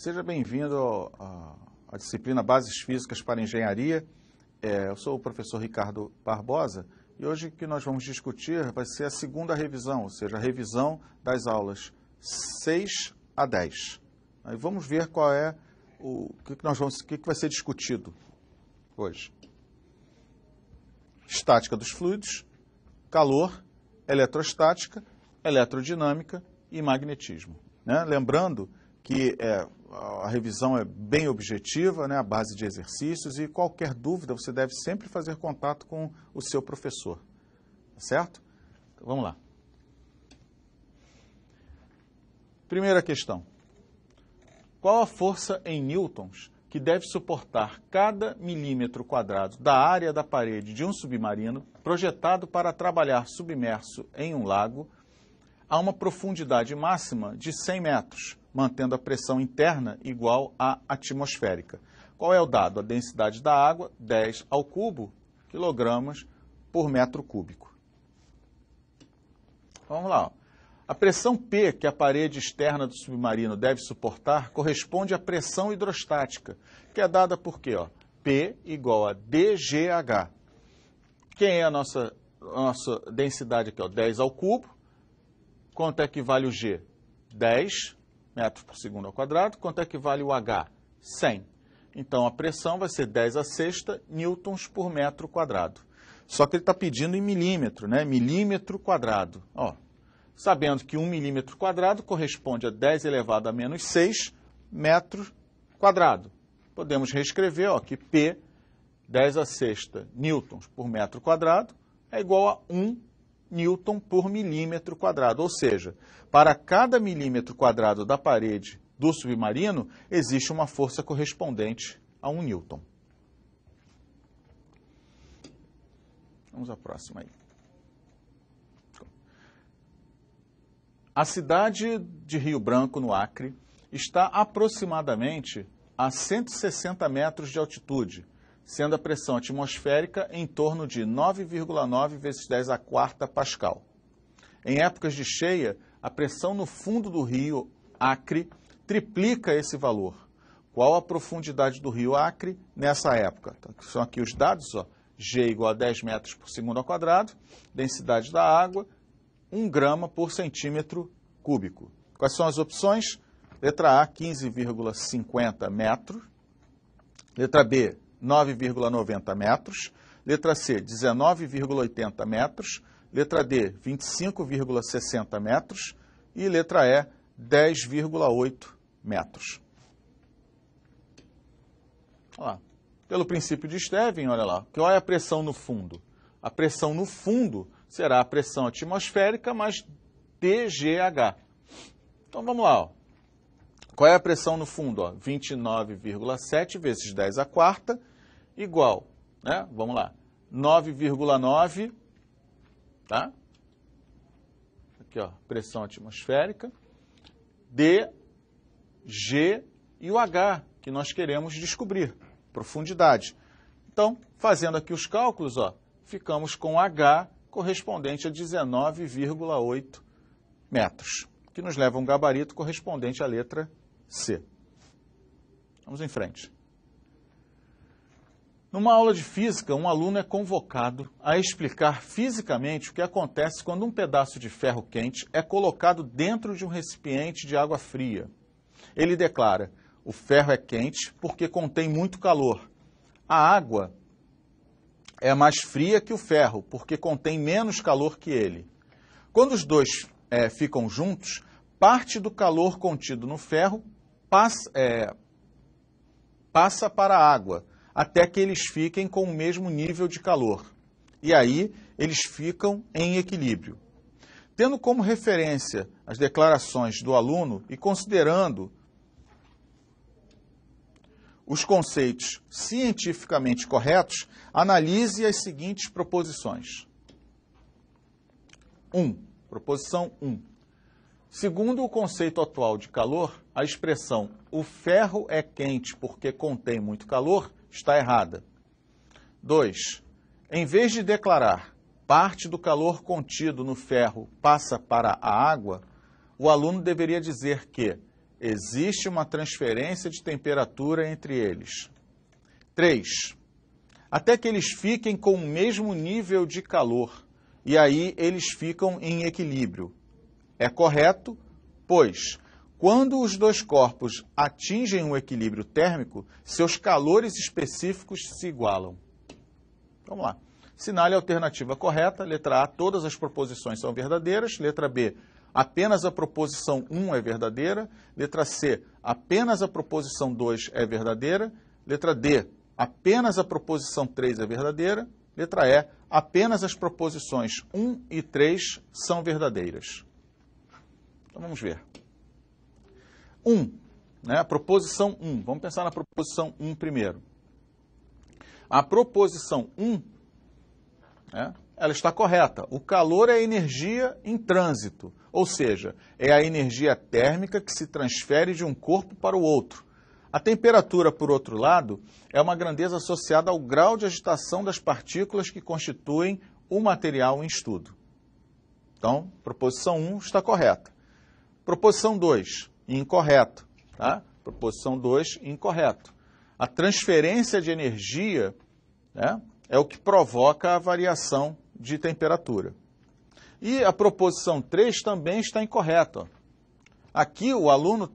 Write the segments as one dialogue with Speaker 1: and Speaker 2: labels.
Speaker 1: Seja bem-vindo à disciplina Bases Físicas para Engenharia. Eu sou o professor Ricardo Barbosa e hoje o que nós vamos discutir vai ser a segunda revisão, ou seja, a revisão das aulas 6 a 10. Aí vamos ver qual é o que vai ser discutido hoje. Estática dos fluidos, calor, eletrostática, eletrodinâmica e magnetismo. Né? Lembrando que a revisão é bem objetiva, né, à base de exercícios, e qualquer dúvida você deve sempre fazer contato com o seu professor, tá certo? Então, vamos lá. Primeira questão. Qual a força em newtons que deve suportar cada milímetro quadrado da área da parede de um submarino projetado para trabalhar submerso em um lago a uma profundidade máxima de 100 metros, mantendo a pressão interna igual à atmosférica? Qual é o dado? A densidade da água, 10 ao cubo, quilogramas por metro cúbico. Vamos lá. A pressão P que a parede externa do submarino deve suportar corresponde à pressão hidrostática, que é dada por quê? P igual a dGH. Quem é a nossa densidade aqui? 10 ao cubo. Quanto é que vale o G? 10 metros por segundo ao quadrado. Quanto é que vale o H? 100. Então, a pressão vai ser 10 a sexta newtons por metro quadrado. Só que ele está pedindo em milímetro, né? Milímetro quadrado. Sabendo que 1 milímetro quadrado corresponde a 10 elevado a menos 6 metros quadrado. Podemos reescrever que P, 10 a sexta newtons por metro quadrado, é igual a 1 newton por milímetro quadrado, ou seja, para cada milímetro quadrado da parede do submarino, existe uma força correspondente a 1 newton. Vamos à próxima aí. A cidade de Rio Branco, no Acre, está aproximadamente a 160 metros de altitude, sendo a pressão atmosférica em torno de 9,9 vezes 10 a quarta pascal. Em épocas de cheia, a pressão no fundo do rio Acre triplica esse valor. Qual a profundidade do rio Acre nessa época? São aqui os dados, G igual a 10 metros por segundo ao quadrado, densidade da água, 1 grama por centímetro cúbico. Quais são as opções? Letra A, 15,50 metros. Letra B, 9,90 metros. Letra C, 19,80 metros. Letra D, 25,60 metros. E letra E, 10,8 metros. Olha lá. Pelo princípio de Stevin, olha lá, qual é a pressão no fundo? A pressão no fundo será a pressão atmosférica mais dGH. Então vamos lá. Qual é a pressão no fundo? 29,7 vezes 10 a quarta, igual, né? Vamos lá, 9,9, tá? Aqui, pressão atmosférica, D, G e o H, que nós queremos descobrir, profundidade. Então, fazendo aqui os cálculos, ficamos com H correspondente a 19,8 metros, que nos leva a um gabarito correspondente à letra C. Vamos em frente. Numa aula de física, um aluno é convocado a explicar fisicamente o que acontece quando um pedaço de ferro quente é colocado dentro de um recipiente de água fria. Ele declara: o ferro é quente porque contém muito calor. A água é mais fria que o ferro, porque contém menos calor que ele. Quando os dois ficam juntos, parte do calor contido no ferro passa para a água, até que eles fiquem com o mesmo nível de calor. E aí, eles ficam em equilíbrio. Tendo como referência as declarações do aluno e considerando os conceitos cientificamente corretos, analise as seguintes proposições. Proposição 1. Segundo o conceito atual de calor, a expressão "o ferro é quente porque contém muito calor" está errada. 2. Em vez de declarar parte do calor contido no ferro passa para a água, o aluno deveria dizer que existe uma transferência de temperatura entre eles. 3. Até que eles fiquem com o mesmo nível de calor, e aí eles ficam em equilíbrio. É correto, pois, quando os dois corpos atingem um equilíbrio térmico, seus calores específicos se igualam. Vamos lá. Assinale a alternativa correta. Letra A, todas as proposições são verdadeiras. Letra B, apenas a proposição 1 é verdadeira. Letra C, apenas a proposição 2 é verdadeira. Letra D, apenas a proposição 3 é verdadeira. Letra E, apenas as proposições 1 e 3 são verdadeiras. Então vamos ver. 1, né? A proposição 1. Vamos pensar na proposição 1 primeiro. A proposição 1, né, ela está correta. O calor é energia em trânsito, ou seja, é a energia térmica que se transfere de um corpo para o outro. A temperatura, por outro lado, é uma grandeza associada ao grau de agitação das partículas que constituem o material em estudo. Então, proposição 1 está correta. Proposição 2, incorreto. Tá? Proposição 2, incorreto. A transferência de energia, né, é o que provoca a variação de temperatura. E a proposição 3 também está incorreta. Ó. Aqui o aluno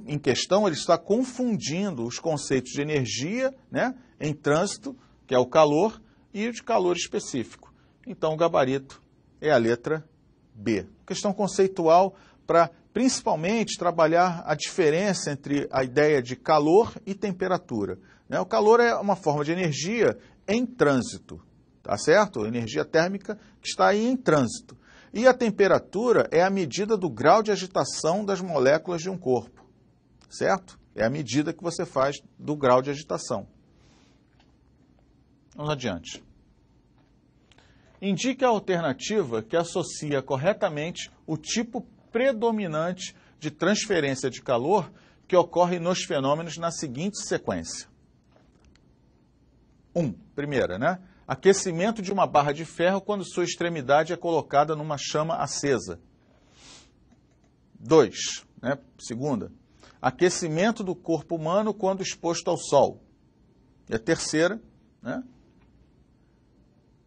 Speaker 1: em questão ele está confundindo os conceitos de energia, né, em trânsito, que é o calor, e o de calor específico. Então o gabarito é a letra B. Questão conceitual para principalmente trabalhar a diferença entre a ideia de calor e temperatura. O calor é uma forma de energia em trânsito, tá certo? Energia térmica que está aí em trânsito. E a temperatura é a medida do grau de agitação das moléculas de um corpo, certo? É a medida que você faz do grau de agitação. Vamos adiante. Indique a alternativa que associa corretamente o tipo predominante de transferência de calor que ocorre nos fenômenos na seguinte sequência. 1. Primeira, né? Aquecimento de uma barra de ferro quando sua extremidade é colocada numa chama acesa. 2. Né? Segunda, aquecimento do corpo humano quando exposto ao sol. E a terceira, né?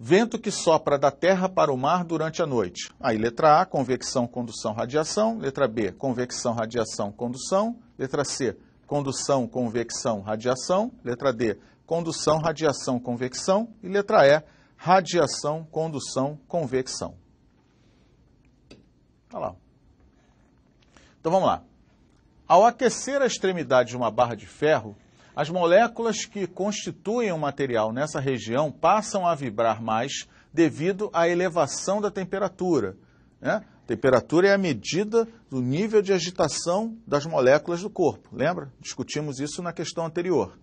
Speaker 1: Vento que sopra da terra para o mar durante a noite. Aí, letra A, convecção, condução, radiação. Letra B, convecção, radiação, condução. Letra C, condução, convecção, radiação. Letra D, condução, radiação, convecção. E letra E, radiação, condução, convecção. Olha lá. Então, vamos lá. Ao aquecer a extremidade de uma barra de ferro, as moléculas que constituem o material nessa região passam a vibrar mais devido à elevação da temperatura. Né? Temperatura é a medida do nível de agitação das moléculas do corpo. Lembra? Discutimos isso na questão anterior.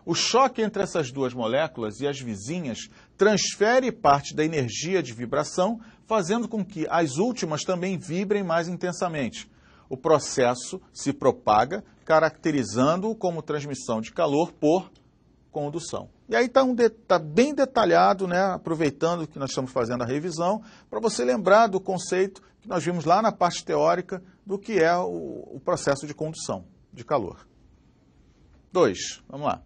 Speaker 1: O choque entre essas duas moléculas e as vizinhas transfere parte da energia de vibração, fazendo com que as últimas também vibrem mais intensamente. O processo se propaga, caracterizando-o como transmissão de calor por condução. E aí está bem detalhado, né, aproveitando que nós estamos fazendo a revisão, para você lembrar do conceito que nós vimos lá na parte teórica do que é o processo de condução de calor. 2, vamos lá.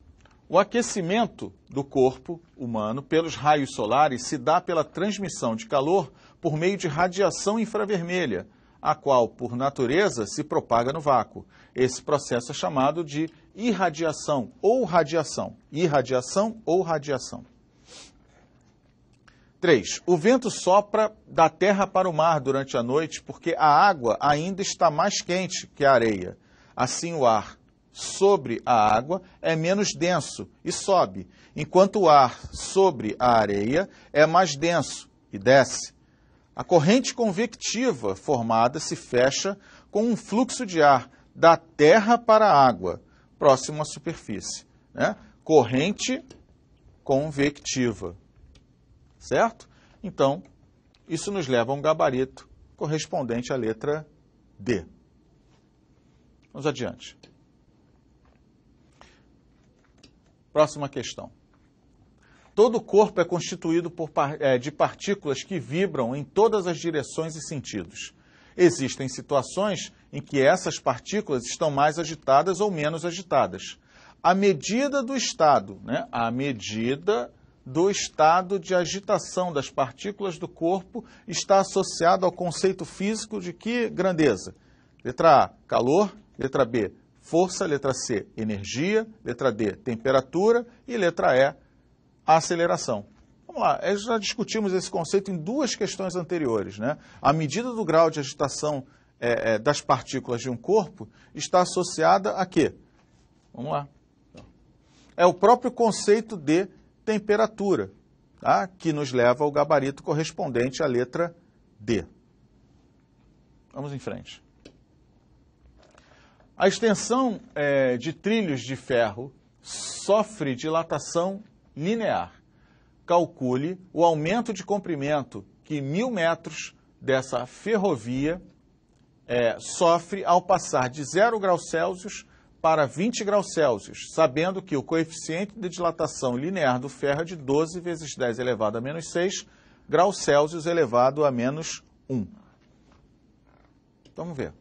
Speaker 1: O aquecimento do corpo humano pelos raios solares se dá pela transmissão de calor por meio de radiação infravermelha, a qual, por natureza, se propaga no vácuo. Esse processo é chamado de irradiação ou radiação. Irradiação ou radiação. 3. O vento sopra da terra para o mar durante a noite porque a água ainda está mais quente que a areia. Assim, o ar sobre a água é menos denso e sobe, enquanto o ar sobre a areia é mais denso e desce. A corrente convectiva formada se fecha com um fluxo de ar da terra para a água, próximo à superfície. Né? Corrente convectiva. Certo? Então, isso nos leva a um gabarito correspondente à letra D. Vamos adiante. Próxima questão. Todo corpo é constituído de partículas que vibram em todas as direções e sentidos. Existem situações em que essas partículas estão mais agitadas ou menos agitadas. A medida do estado, né? A medida do estado de agitação das partículas do corpo está associada ao conceito físico de que grandeza? Letra A, calor. Letra B, força. Letra C, energia. Letra D, temperatura. E letra E, aceleração. Vamos lá, já discutimos esse conceito em duas questões anteriores, né? A medida do grau de agitação das partículas de um corpo está associada a quê? Vamos lá. É o próprio conceito de temperatura, tá? Que nos leva ao gabarito correspondente à letra D. Vamos em frente. A extensão de trilhos de ferro sofre dilatação linear. Calcule o aumento de comprimento que 1000 metros dessa ferrovia sofre ao passar de 0 graus Celsius para 20 graus Celsius, sabendo que o coeficiente de dilatação linear do ferro é de 12 vezes 10 elevado a menos 6 graus Celsius elevado a menos 1. Vamos ver.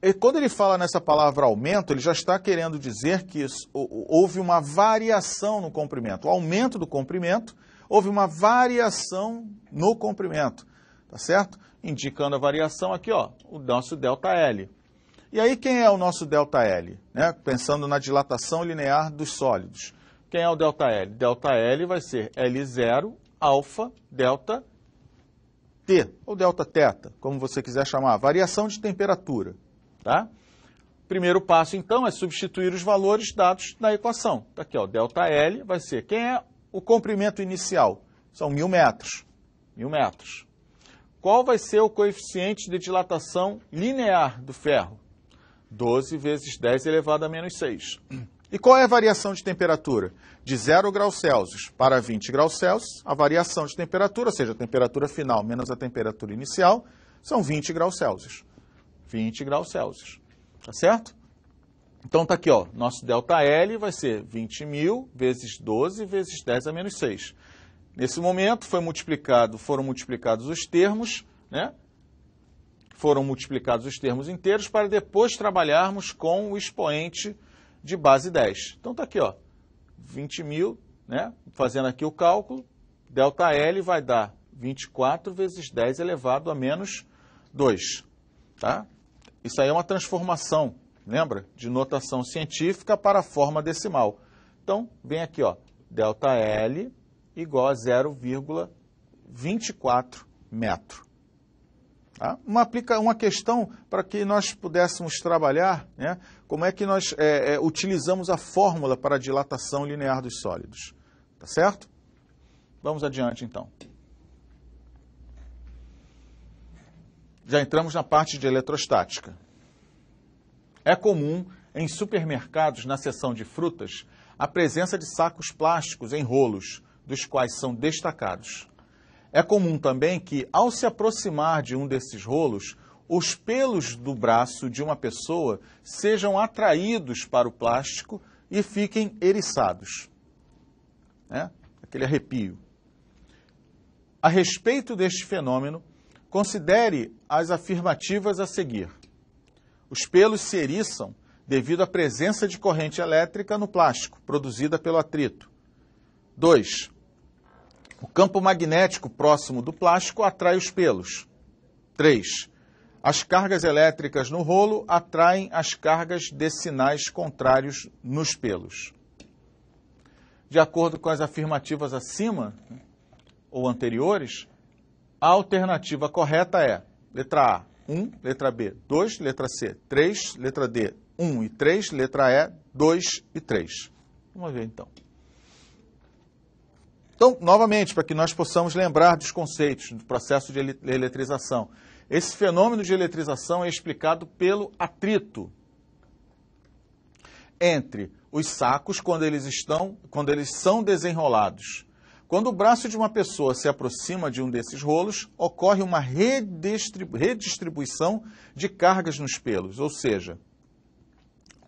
Speaker 1: E quando ele fala nessa palavra aumento, ele já está querendo dizer que houve uma variação no comprimento. O aumento do comprimento, houve uma variação no comprimento, tá certo? Indicando a variação aqui, ó, o nosso ΔL. E aí quem é o nosso ΔL? Né? Pensando na dilatação linear dos sólidos. Quem é o ΔL? ΔL vai ser L0 alfa delta T, ou delta θ, como você quiser chamar, variação de temperatura. Tá? Primeiro passo, então, é substituir os valores dados na equação. Tá aqui, ó, ΔL vai ser, quem é o comprimento inicial? São 1000 metros. 1000 metros. Qual vai ser o coeficiente de dilatação linear do ferro? 12 vezes 10 elevado a menos 6. E qual é a variação de temperatura? De 0 graus Celsius para 20 graus Celsius, a variação de temperatura, ou seja, a temperatura final menos a temperatura inicial, são 20 graus Celsius. 20 graus Celsius, tá certo? Então tá aqui, ó, nosso ΔL vai ser 20.000 vezes 12 vezes 10 a menos 6. Nesse momento foram multiplicados os termos, né? Foram multiplicados os termos inteiros para depois trabalharmos com o expoente de base 10. Então tá aqui, ó, 20.000, né? Fazendo aqui o cálculo, ΔL vai dar 24 vezes 10 elevado a menos 2, tá? Isso aí é uma transformação, lembra? De notação científica para a forma decimal. Então, vem aqui, ó, ΔL igual a 0,24 metro. Tá? Uma questão para que nós pudéssemos trabalhar, né, como é que nós utilizamos a fórmula para a dilatação linear dos sólidos. Tá certo? Vamos adiante, então. Já entramos na parte de eletrostática. É comum em supermercados, na seção de frutas, a presença de sacos plásticos em rolos, dos quais são destacados. É comum também que, ao se aproximar de um desses rolos, os pelos do braço de uma pessoa sejam atraídos para o plástico e fiquem eriçados. Né? Aquele arrepio. A respeito deste fenômeno, considere as afirmativas a seguir. Os pelos se eriçam devido à presença de corrente elétrica no plástico, produzida pelo atrito. 2. O campo magnético próximo do plástico atrai os pelos. 3. As cargas elétricas no rolo atraem as cargas de sinais contrários nos pelos. De acordo com as afirmativas acima, ou anteriores, a alternativa correta é letra A, 1, letra B, 2, letra C, 3, letra D, 1 e 3, letra E, 2 e 3. Vamos ver, então. Então, novamente, para que nós possamos lembrar dos conceitos do processo de eletrização. Esse fenômeno de eletrização é explicado pelo atrito entre os sacos quando eles são desenrolados. Quando o braço de uma pessoa se aproxima de um desses rolos, ocorre uma redistribuição de cargas nos pelos, ou seja,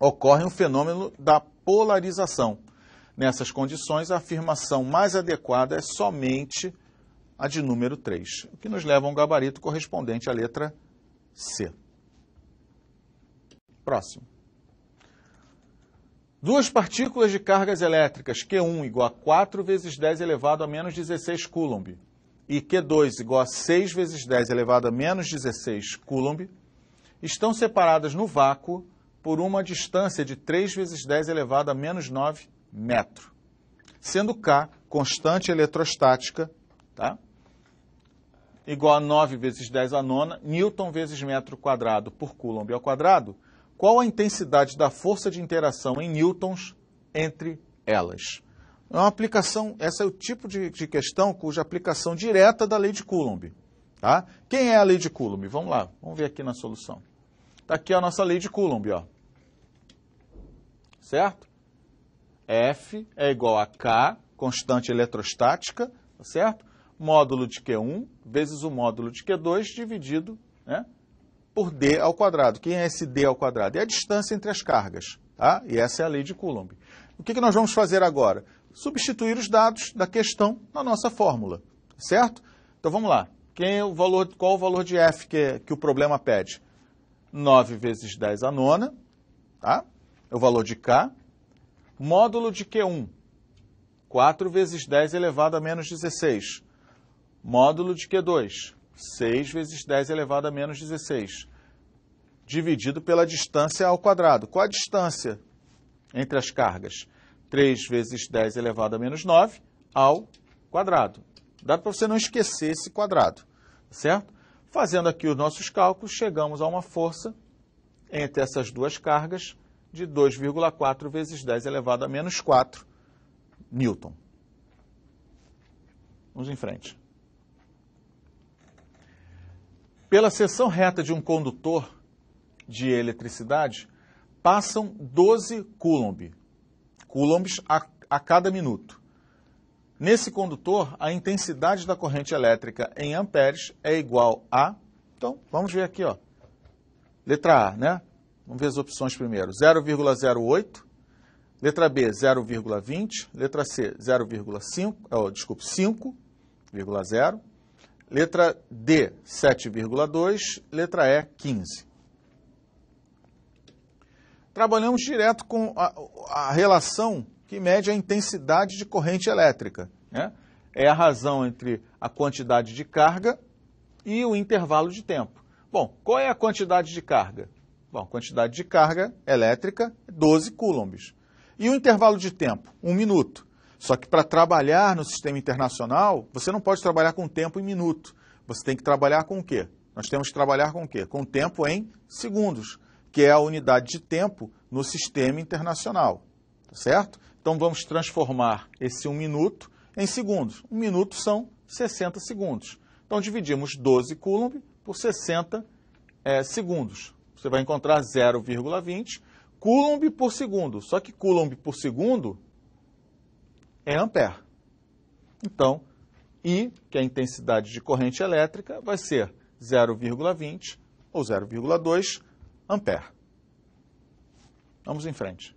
Speaker 1: ocorre um fenômeno da polarização. Nessas condições, a afirmação mais adequada é somente a de número 3, o que nos leva a um gabarito correspondente à letra C. Próximo. Duas partículas de cargas elétricas, Q1 igual a 4 vezes 10 elevado a menos 16 coulomb e Q2 igual a 6 vezes 10 elevado a menos 16 coulomb, estão separadas no vácuo por uma distância de 3 vezes 10 elevado a menos 9 metro, sendo K constante eletrostática, tá? Igual a 9 vezes 10 a nona, Newton vezes metro quadrado por coulomb ao quadrado. Qual a intensidade da força de interação em newtons entre elas? É uma aplicação, esse é o tipo de questão cuja aplicação direta da lei de Coulomb. Tá? Quem é a lei de Coulomb? Vamos lá, vamos ver aqui na solução. Está aqui a nossa lei de Coulomb, ó. Certo? F é igual a K, constante eletrostática, tá certo? Módulo de Q1 vezes o módulo de Q2 dividido, né, por D ao quadrado. Quem é esse D ao quadrado? É a distância entre as cargas, tá? E essa é a lei de Coulomb. O que nós vamos fazer agora? Substituir os dados da questão na nossa fórmula, certo? Então vamos lá. Qual o valor de F que o problema pede? 9 vezes 10 a nona, tá? É o valor de K. Módulo de Q1, 4 vezes 10 elevado a menos 16. Módulo de Q2, 6 vezes 10 elevado a menos 16, dividido pela distância ao quadrado. Qual a distância entre as cargas? 3 vezes 10 elevado a menos 9 ao quadrado. Dá para você não esquecer esse quadrado, certo? Fazendo aqui os nossos cálculos, chegamos a uma força entre essas duas cargas de 2,4 vezes 10 elevado a menos 4 Newton. Vamos em frente. Pela seção reta de um condutor de eletricidade, passam 12 coulombs a cada minuto. Nesse condutor, a intensidade da corrente elétrica em amperes é igual a... Então, vamos ver aqui, ó. Letra A, né? Vamos ver as opções primeiro. 0,08, letra B, 0,20, letra C, 5,0, letra D, 7,2, letra E, 15. Trabalhamos direto com a relação que mede a intensidade de corrente elétrica, né? É a razão entre a quantidade de carga e o intervalo de tempo. Bom, qual é a quantidade de carga? Bom, a quantidade de carga elétrica é 12 coulombs. E o intervalo de tempo? 1 minuto. Só que para trabalhar no sistema internacional, você não pode trabalhar com tempo em minuto. Você tem que trabalhar com o quê? Nós temos que trabalhar com o quê? Com tempo em segundos, que é a unidade de tempo no sistema internacional. Tá certo? Então vamos transformar esse 1 minuto em segundos. 1 minuto são 60 segundos. Então dividimos 12 coulomb por 60 segundos. Você vai encontrar 0,20 coulomb por segundo. Só que coulomb por segundo é ampere. Então, I, que é a intensidade de corrente elétrica, vai ser 0,20 ou 0,2 ampere. Vamos em frente.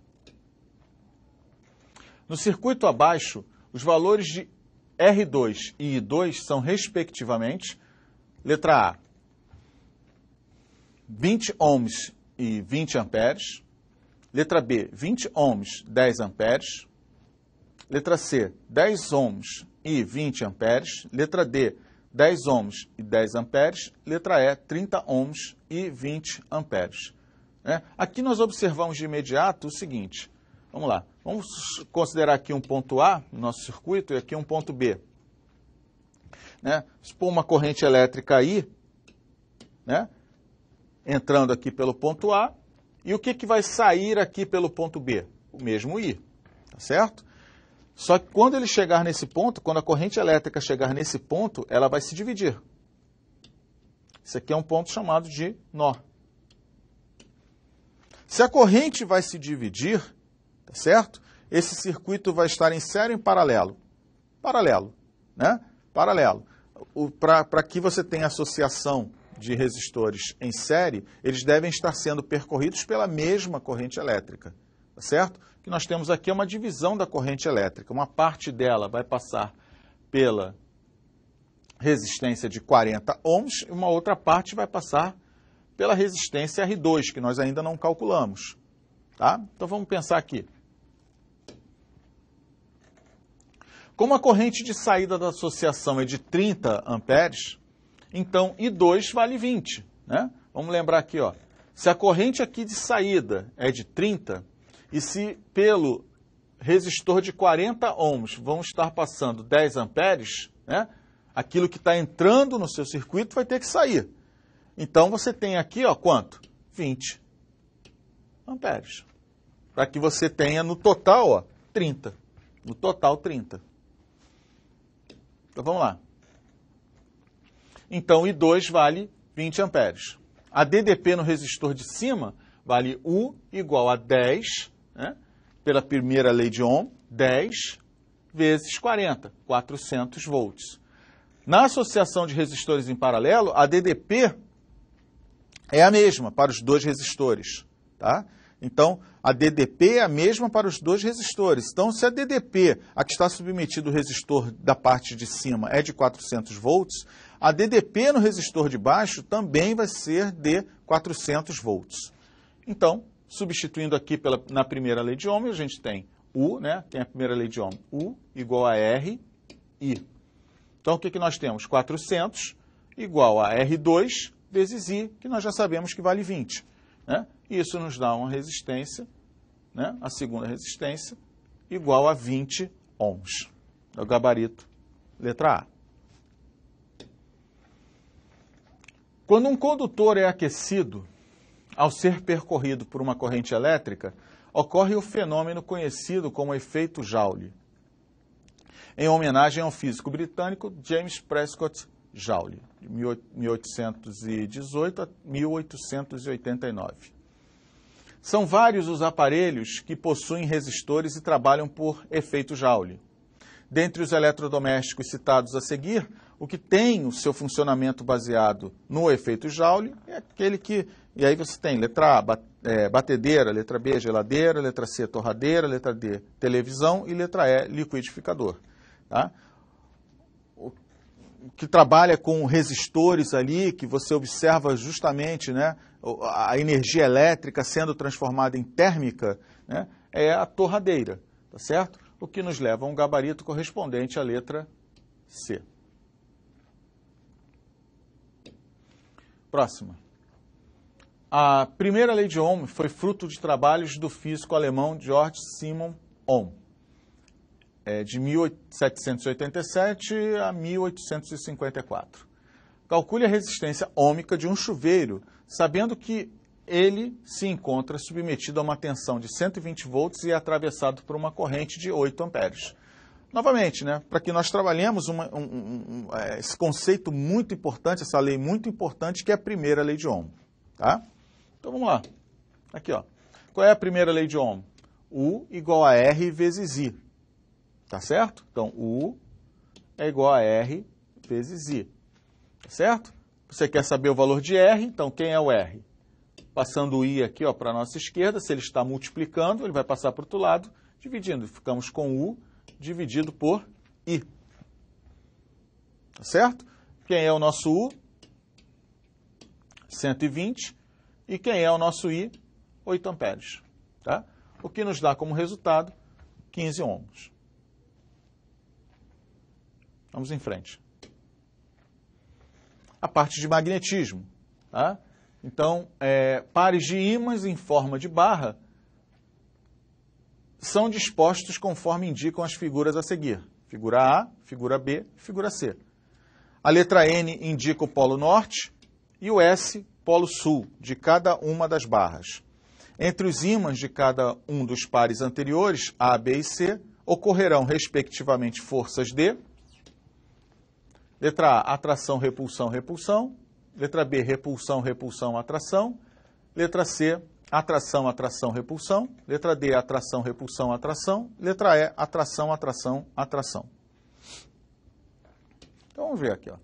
Speaker 1: No circuito abaixo, os valores de R2 e I2 são, respectivamente, letra A, 20 ohms e 20 amperes, letra B, 20 ohms, 10 amperes, letra C, 10 ohms e 20 amperes, letra D, 10 ohms e 10 amperes, letra E, 30 ohms e 20 amperes. Aqui nós observamos de imediato o seguinte, vamos lá, vamos considerar aqui um ponto A no nosso circuito e aqui um ponto B. Se for uma corrente elétrica I, entrando aqui pelo ponto A, e o que vai sair aqui pelo ponto B? O mesmo I, tá certo? Só que quando ele chegar nesse ponto, quando a corrente elétrica chegar nesse ponto, ela vai se dividir. Isso aqui é um ponto chamado de nó. Se a corrente vai se dividir, tá certo? Esse circuito vai estar em série ou em paralelo? Paralelo, né? Paralelo. Para que você tenha associação de resistores em série, eles devem estar sendo percorridos pela mesma corrente elétrica, tá certo? O que nós temos aqui é uma divisão da corrente elétrica. Uma parte dela vai passar pela resistência de 40 ohms e uma outra parte vai passar pela resistência R2, que nós ainda não calculamos. Tá? Então vamos pensar aqui. Como a corrente de saída da associação é de 30 amperes, então I2 vale 20. Né? Vamos lembrar aqui, ó. Se a corrente aqui de saída é de 30, e se pelo resistor de 40 ohms vão estar passando 10 amperes, né? Aquilo que está entrando no seu circuito vai ter que sair. Então você tem aqui, ó, quanto? 20 amperes. Para que você tenha no total, ó, 30. No total, 30. Então vamos lá. Então I2 vale 20 amperes. A DDP no resistor de cima vale U igual a 10, né? Pela primeira lei de Ohm, 10 vezes 40, 400 volts. Na associação de resistores em paralelo, a DDP é a mesma para os dois resistores. Tá? Então, a DDP é a mesma para os dois resistores. Então, se a DDP, a que está submetido o resistor da parte de cima, é de 400 volts, a DDP no resistor de baixo também vai ser de 400 volts. Então, substituindo aqui na primeira lei de Ohm, a gente tem U, né? Tem a primeira lei de Ohm, U igual a R, I. Então, o que nós temos? 400 igual a R2 vezes I, que nós já sabemos que vale 20. Né? Isso nos dá uma resistência, né? A segunda resistência, igual a 20 ohms. É o gabarito, letra A. Quando um condutor é aquecido, ao ser percorrido por uma corrente elétrica, ocorre o fenômeno conhecido como efeito Joule, em homenagem ao físico britânico James Prescott Joule, de 1818 a 1889. São vários os aparelhos que possuem resistores e trabalham por efeito Joule. Dentre os eletrodomésticos citados a seguir, o que tem o seu funcionamento baseado no efeito Joule é aquele que... E aí você tem letra A, batedeira, letra B, geladeira, letra C, torradeira, letra D, televisão e letra E, liquidificador. Tá? O que trabalha com resistores ali, que você observa justamente, né, a energia elétrica sendo transformada em térmica, né, é a torradeira, tá certo? O que nos leva a um gabarito correspondente à letra C. Próxima. A primeira lei de Ohm foi fruto de trabalhos do físico alemão Georg Simon Ohm, de 1787 a 1854. Calcule a resistência ôhmica de um chuveiro, sabendo que ele se encontra submetido a uma tensão de 120 volts e é atravessado por uma corrente de 8 amperes. Novamente, né, para que nós trabalhemos esse conceito muito importante, essa lei muito importante, que é a primeira lei de Ohm. Tá? Então vamos lá. Aqui, ó. Qual é a primeira lei de Ohm? U igual a R vezes I. Tá certo? Então, U é igual a R vezes I. Tá certo? Você quer saber o valor de R, então quem é o R? Passando o I aqui para a nossa esquerda, se ele está multiplicando, ele vai passar para o outro lado, dividindo. Ficamos com U dividido por I. Tá certo? Quem é o nosso U? 120. E quem é o nosso I? 8 amperes. Tá? O que nos dá como resultado 15 ohms. Vamos em frente. A parte de magnetismo. Tá? Então, pares de ímãs em forma de barra são dispostos conforme indicam as figuras a seguir. Figura A, figura B, figura C. A letra N indica o polo norte e o S, polo sul, de cada uma das barras. Entre os ímãs de cada um dos pares anteriores, A, B e C, ocorrerão, respectivamente, forças de... Letra A, atração, repulsão, repulsão. Letra B, repulsão, repulsão, atração. Letra C, atração, atração, repulsão. Letra D, atração, repulsão, atração. Letra E, atração, atração, atração. Então, vamos ver aqui, ó.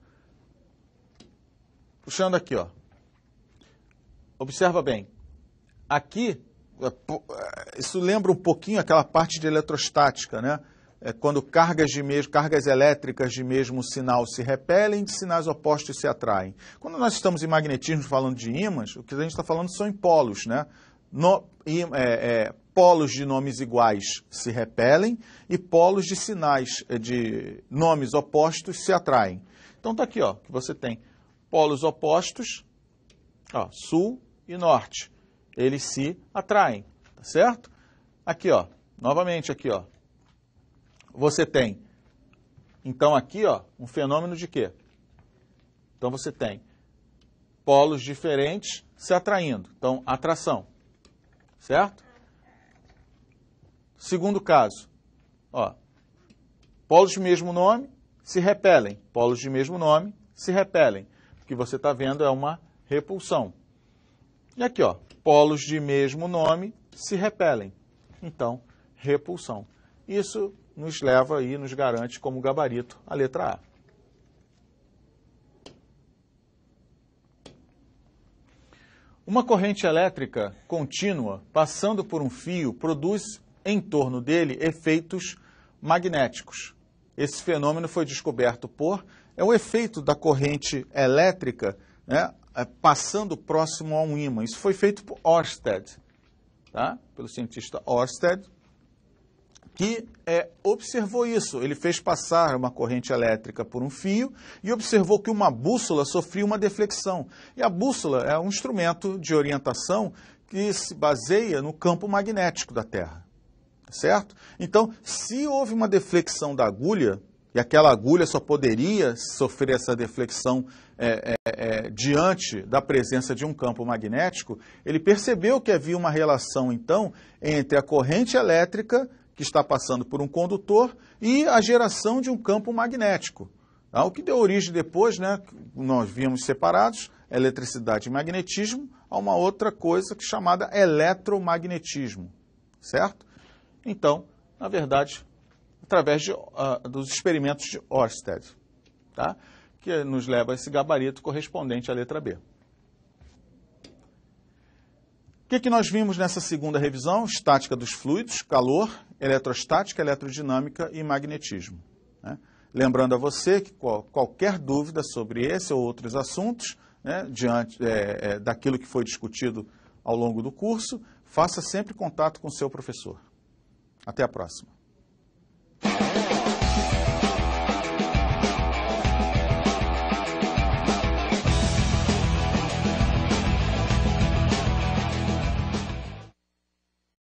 Speaker 1: Puxando aqui, ó. Observa bem. Aqui, isso lembra um pouquinho aquela parte de eletrostática, né? quando cargas elétricas de mesmo sinal se repelem, de sinais opostos se atraem. Quando nós estamos em magnetismo falando de ímãs, o que a gente está falando são em polos, né? Polos de nomes iguais se repelem e polos de sinais de nomes opostos se atraem. Então está aqui, ó, que você tem polos opostos, ó, sul e norte. Eles se atraem, tá certo? Aqui, ó, novamente aqui, ó. Você tem, então aqui, ó, um fenômeno de quê? Então você tem polos diferentes se atraindo. Então, atração, certo? Segundo caso, ó, polos de mesmo nome se repelem. Polos de mesmo nome se repelem. O que você está vendo é uma repulsão. E aqui, ó, polos de mesmo nome se repelem. Então, repulsão. Isso nos leva e nos garante como gabarito a letra A. Uma corrente elétrica contínua passando por um fio produz em torno dele efeitos magnéticos. Esse fenômeno foi descoberto é o efeito da corrente elétrica, né, passando próximo a um ímã. Isso foi feito por Ørsted, tá? Pelo cientista Ørsted, que observou isso. Ele fez passar uma corrente elétrica por um fio e observou que uma bússola sofria uma deflexão. E a bússola é um instrumento de orientação que se baseia no campo magnético da Terra, certo? Então, se houve uma deflexão da agulha, e aquela agulha só poderia sofrer essa deflexão diante da presença de um campo magnético, ele percebeu que havia uma relação, então, entre a corrente elétrica que está passando por um condutor e a geração de um campo magnético. O que deu origem depois, né, nós víamos separados, eletricidade e magnetismo, a uma outra coisa chamada eletromagnetismo, certo? Então, na verdade, através dos experimentos de Ørsted, tá? Que nos leva a esse gabarito correspondente à letra B. O que nós vimos nessa segunda revisão? Estática dos fluidos, calor, eletrostática, eletrodinâmica e magnetismo, né? Lembrando a você que qualquer dúvida sobre esse ou outros assuntos, né, diante daquilo que foi discutido ao longo do curso, faça sempre contato com o seu professor. Até a próxima.